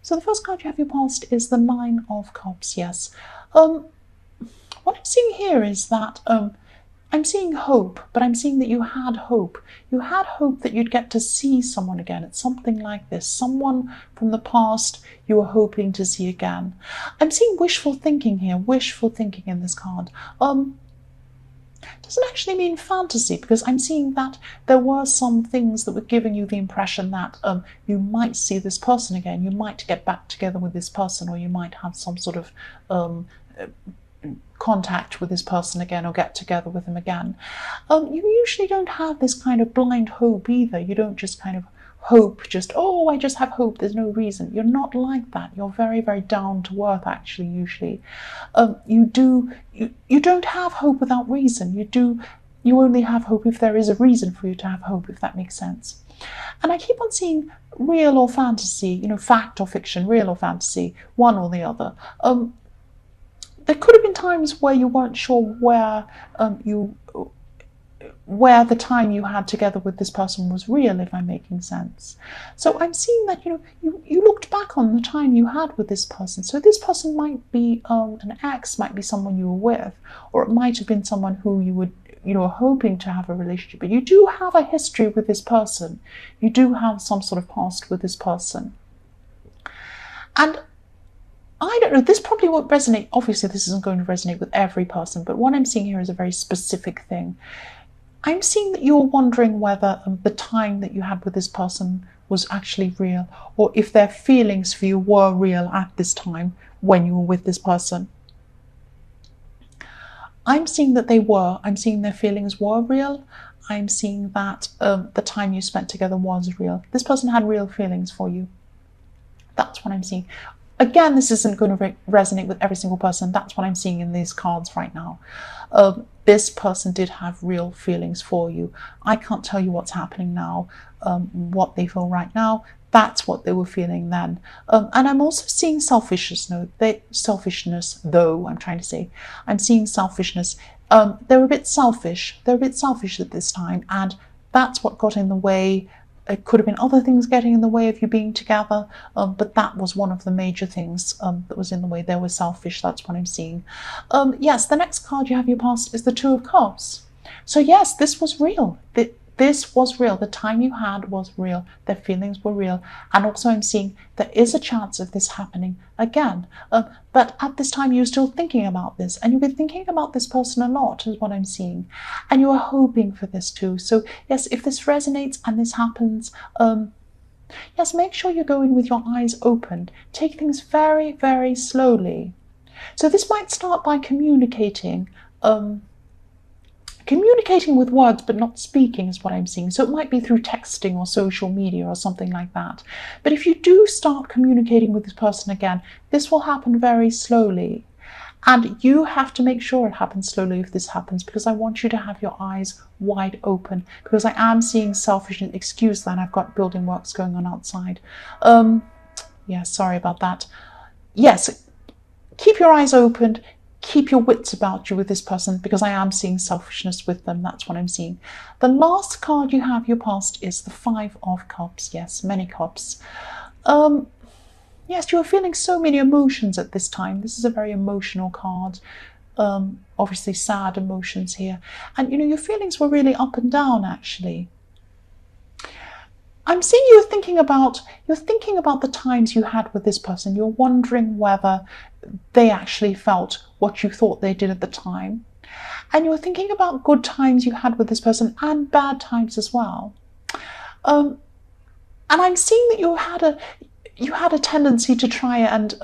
So the first card you have your past is the Nine of Cups, yes. What I'm seeing here is that I'm seeing hope, but I'm seeing that you had hope. You had hope that you'd get to see someone again. It's something like this. Someone from the past you were hoping to see again. I'm seeing wishful thinking here, wishful thinking in this card. Doesn't actually mean fantasy, because I'm seeing that there were some things that were giving you the impression that you might see this person again, you might get back together with this person, or you might have some sort of contact with this person again, or get together with them again. You usually don't have this kind of blind hope either. You don't just kind of hope, just, oh, I just have hope, there's no reason. You're not like that. You're very, very down to earth, actually, usually. You don't have hope without reason. You only have hope if there is a reason for you to have hope, if that makes sense. And I keep on seeing real or fantasy, fact or fiction, real or fantasy, one or the other. There could have been times where you weren't sure where the time you had together with this person was real, if I'm making sense. So I'm seeing that you looked back on the time you had with this person. So this person might be an ex, might be someone you were with, or it might have been someone who you were hoping to have a relationship. But you do have a history with this person. You do have some sort of past with this person. And I don't know, this probably won't resonate. Obviously, this isn't going to resonate with every person, but what I'm seeing here is a very specific thing. I'm seeing that you're wondering whether the time that you had with this person was actually real, or if their feelings for you were real at this time when you were with this person. I'm seeing that they were. I'm seeing their feelings were real. I'm seeing that the time you spent together was real. This person had real feelings for you. That's what I'm seeing. Again, this isn't going to resonate with every single person. That's what I'm seeing in these cards right now. This person did have real feelings for you. I can't tell you what's happening now, what they feel right now. That's what they were feeling then. And I'm also seeing selfishness, though, I'm trying to say. I'm seeing selfishness. They're a bit selfish. They're a bit selfish at this time, and that's what got in the way. It could have been other things getting in the way of you being together, but that was one of the major things that was in the way. They were selfish. That's what I'm seeing. Yes, the next card you have your past is the Two of Cups. So yes, this was real. This was real. The time you had was real. Their feelings were real. And also I'm seeing there is a chance of this happening again. But at this time you're still thinking about this, and you've been thinking about this person a lot, is what I'm seeing. And you are hoping for this too. So yes, if this resonates and this happens, yes, make sure you go in with your eyes open. Take things very, very slowly. So this might start by communicating with words but not speaking, is what I'm seeing. So it might be through texting or social media or something like that. But if you do start communicating with this person again, this will happen very slowly. And you have to make sure it happens slowly if this happens, because I want you to have your eyes wide open, because I am seeing selfishness. Excuse that, I've got building works going on outside. Yeah, sorry about that. Yes, keep your eyes open. Keep your wits about you with this person, because I am seeing selfishness with them. That's what I'm seeing. The last card you have your past is the Five of Cups. Yes, many cups. Yes, you are feeling so many emotions at this time. This is a very emotional card. Obviously sad emotions here. And your feelings were really up and down, actually. I'm seeing you're thinking about the times you had with this person. You're wondering whether they actually felt what you thought they did at the time. And you're thinking about good times you had with this person and bad times as well. And I'm seeing that you had a tendency to try and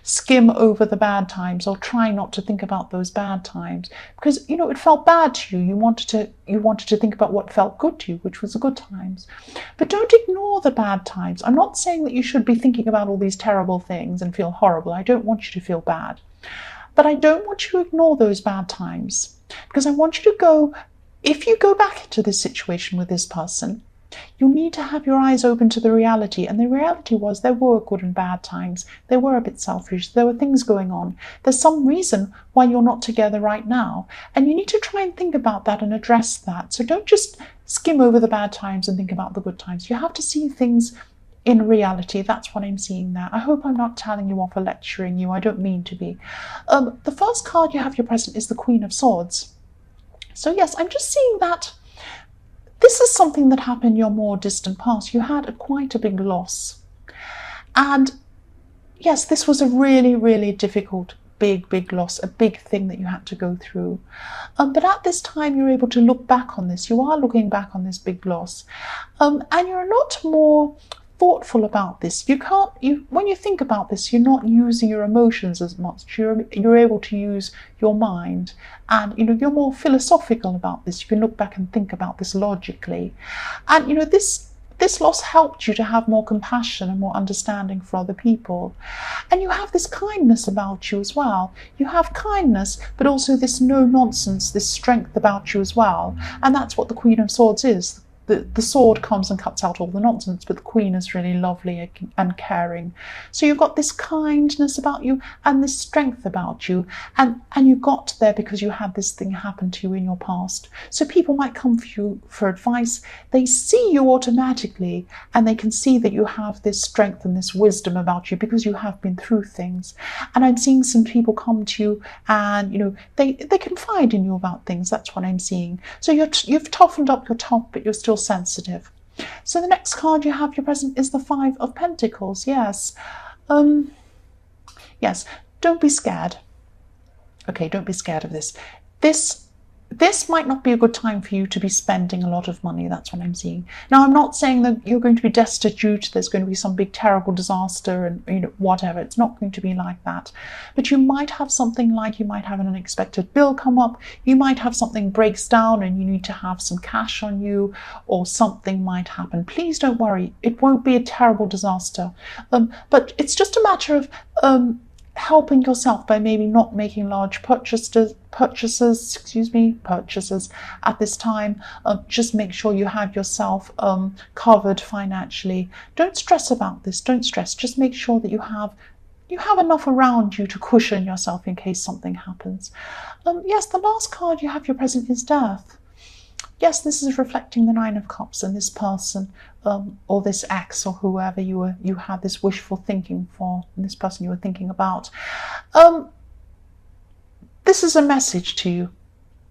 skim over the bad times, or try not to think about those bad times, because it felt bad to you. You wanted to think about what felt good to you, which was the good times. But don't ignore the bad times. I'm not saying that you should be thinking about all these terrible things and feel horrible. I don't want you to feel bad. But I don't want you to ignore those bad times, because I want you to go, if you go back into this situation with this person, you need to have your eyes open to the reality. And the reality was there were good and bad times. They were a bit selfish. There were things going on. There's some reason why you're not together right now. And you need to try and think about that and address that. So don't just skim over the bad times and think about the good times. You have to see things in reality. That's what I'm seeing there. I hope I'm not telling you off or lecturing you. I don't mean to be. The first card you have your present is the Queen of Swords. So yes, I'm just seeing that this is something that happened in your more distant past. You had quite a big loss. And yes, this was a really, really difficult, big loss, a big thing that you had to go through. But at this time, you're able to look back on this. You are looking back on this big loss. And you're a lot more thoughtful about this. When you think about this, you're not using your emotions as much. You're able to use your mind, and you're more philosophical about this. You can look back and think about this logically, and this loss helped you to have more compassion and more understanding for other people. And you have this kindness about you as well. You have kindness, but also this no nonsense, this strength about you as well. And that's what the Queen of Swords is. The sword comes and cuts out all the nonsense, but the Queen is really lovely and caring. So you've got this kindness about you and this strength about you, and you got there because you had this thing happen to you in your past. So people might come for you for advice. They see you automatically, and they can see that you have this strength and this wisdom about you because you have been through things. And I'm seeing some people come to you, and they confide in you about things. That's what I'm seeing. So you've toughened up your top, but you're still sensitive. So the next card you have your present is the Five of Pentacles. Yes. Yes, don't be scared. Okay, don't be scared of this. This might not be a good time for you to be spending a lot of money. That's what I'm seeing. Now, I'm not saying that you're going to be destitute, there's going to be some big terrible disaster and whatever. It's not going to be like that. But you might have something like, you might have an unexpected bill come up, you might have something breaks down and you need to have some cash on you, or something might happen. Please don't worry. It won't be a terrible disaster. But it's just a matter of helping yourself by maybe not making large purchases at this time. Just make sure you have yourself covered financially. Don't stress about this. Don't stress. Just make sure that you have enough around you to cushion yourself in case something happens. Yes, the last card you have your present is Death. Yes, this is reflecting the Nine of Cups and this person, or this ex, or whoever you had this wishful thinking for, and this person you were thinking about. This is a message to you.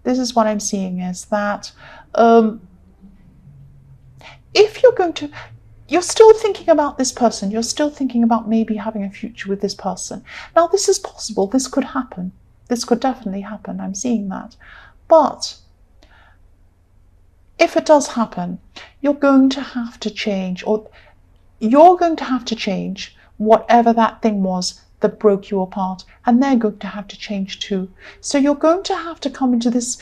This is what I'm seeing, is that if you're still thinking about this person, you're still thinking about maybe having a future with this person. Now, this is possible. This could happen. This could definitely happen. I'm seeing that. But if it does happen, you're going to have to change, or you're going to have to change whatever that thing was that broke you apart, and they're going to have to change too. So you're going to have to come into this.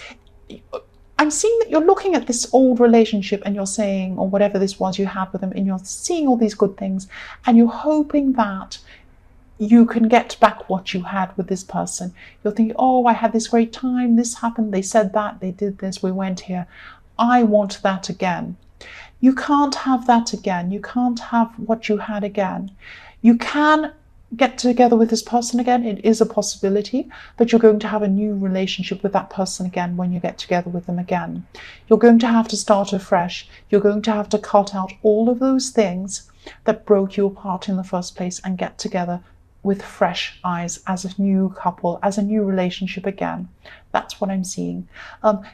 I'm seeing that you're looking at this old relationship and you're saying, or whatever this was you had with them, and you're seeing all these good things, and you're hoping that you can get back what you had with this person. You're thinking, oh, I had this great time, this happened, they said that, they did this, we went here. I want that again. You can't have that again. You can't have what you had again. You can get together with this person again. It is a possibility, but you're going to have a new relationship with that person again when you get together with them again. You're going to have to start afresh. You're going to have to cut out all of those things that broke you apart in the first place and get together with fresh eyes as a new couple, as a new relationship again. That's what I'm seeing.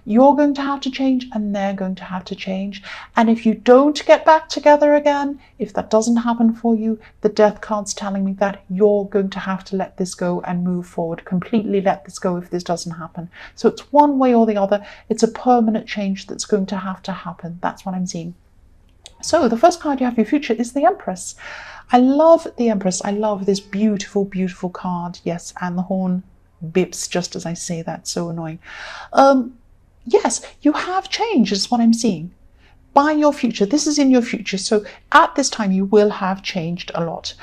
You're going to have to change, and they're going to have to change. And if you don't get back together again, if that doesn't happen for you, the Death card's telling me that you're going to have to let this go and move forward. Completely let this go if this doesn't happen. So it's one way or the other. It's a permanent change that's going to have to happen. That's what I'm seeing. So the first card you have for your future is the Empress. I love the Empress. I love this beautiful, beautiful card. Yes, and the horn bips just as I say that. So annoying. Yes, you have changed is what I'm seeing. By your future. This is in your future. So at this time you will have changed a lot.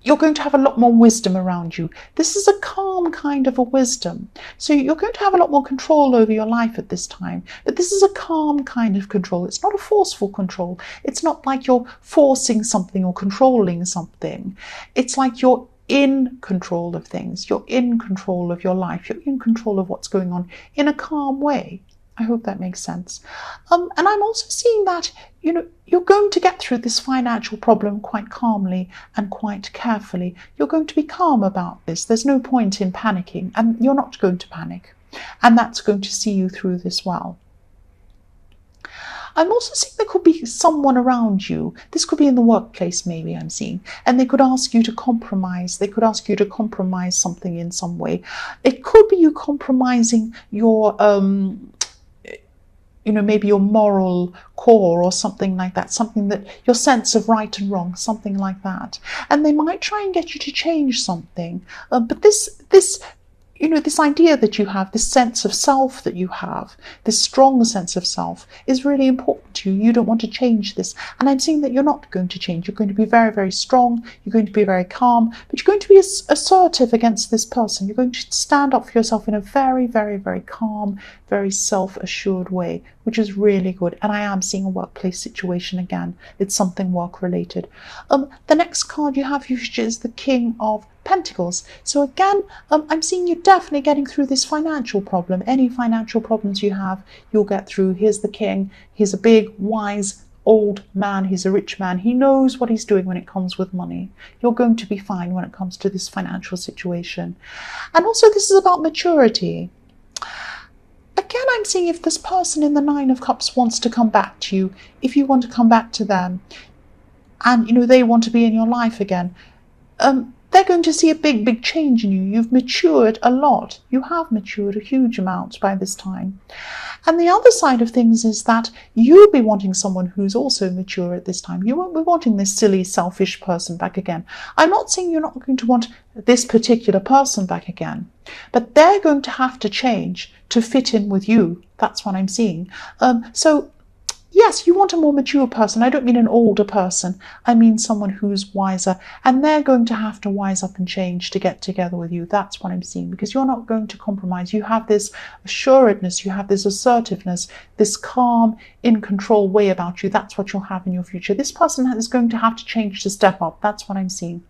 You're going to have a lot more wisdom around you. This is a calm kind of a wisdom. So you're going to have a lot more control over your life at this time. But this is a calm kind of control. It's not a forceful control. It's not like you're forcing something or controlling something. It's like you're in control of things. You're in control of your life. You're in control of what's going on in a calm way. I hope that makes sense. And I'm also seeing that, you're going to get through this financial problem quite calmly and quite carefully. You're going to be calm about this. There's no point in panicking, and you're not going to panic. And that's going to see you through this well. I'm also seeing there could be someone around you. This could be in the workplace, maybe, I'm seeing. And they could ask you to compromise. They could ask you to compromise something in some way. It could be you compromising your maybe your moral core or something like that, something that your sense of right and wrong, something like that. And they might try and get you to change something. But this idea that you have, this sense of self that you have, this strong sense of self is really important to you. You don't want to change this. And I'm seeing that you're not going to change. You're going to be very, very strong. You're going to be very calm, but you're going to be assertive against this person. You're going to stand up for yourself in a very, very, very calm, very self-assured way, which is really good. And I am seeing a workplace situation again. It's something work-related. The next card you have, which is the King of Pentacles. So again, I'm seeing you definitely getting through this financial problem. Any financial problems you have, you'll get through. Here's the king. He's a big, wise, old man. He's a rich man. He knows what he's doing when it comes with money. You're going to be fine when it comes to this financial situation. And also, this is about maturity. Again, I'm seeing if this person in the Nine of Cups wants to come back to you, if you want to come back to them, and they want to be in your life again, they're going to see a big, big change in you. You've matured a lot. You have matured a huge amount by this time. And the other side of things is that you'll be wanting someone who's also mature at this time. You won't be wanting this silly, selfish person back again. I'm not saying you're not going to want this particular person back again, but they're going to have to change to fit in with you. That's what I'm seeing. So yes, you want a more mature person. I don't mean an older person. I mean someone who's wiser. And they're going to have to wise up and change to get together with you. That's what I'm seeing, because you're not going to compromise. You have this assuredness, you have this assertiveness, this calm, in control way about you. That's what you'll have in your future. This person is going to have to change to step up. That's what I'm seeing.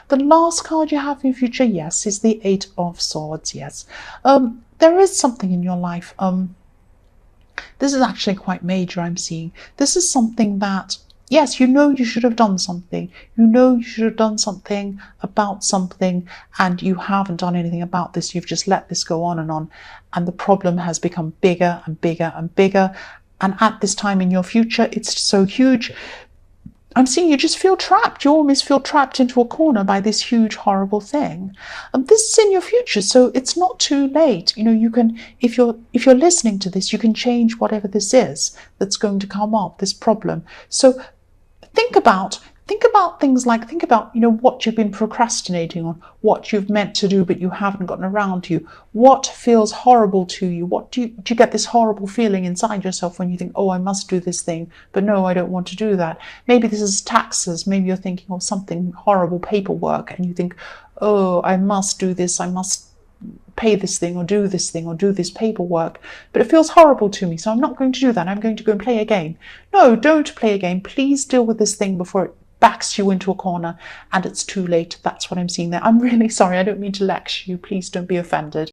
The last card you have in your future, yes, is the Eight of Swords. Yes. There is something in your life. This is actually quite major, I'm seeing. This is something that, yes, you should have done something. You should have done something about something, and you haven't done anything about this. You've just let this go on, and the problem has become bigger and bigger and bigger. And at this time in your future, it's so huge. I'm seeing you just feel trapped. You almost feel trapped into a corner by this huge, horrible thing. This is in your future, so it's not too late. You can, if you're listening to this, you can change whatever this is that's going to come up, this problem. So think about things like, what you've been procrastinating on, what you've meant to do but you haven't gotten around to. What feels horrible to you? Do you get this horrible feeling inside yourself when you think, oh, I must do this thing, but no, I don't want to do that? Maybe this is taxes. Maybe you're thinking of something horrible, paperwork, and you think, oh, I must do this. I must pay this thing or do this thing or do this paperwork, but it feels horrible to me, so I'm not going to do that. I'm going to go and play a game. No, don't play a game. Please deal with this thing before it backs you into a corner and it's too late. That's what I'm seeing there. I'm really sorry. I don't mean to lecture you. Please don't be offended.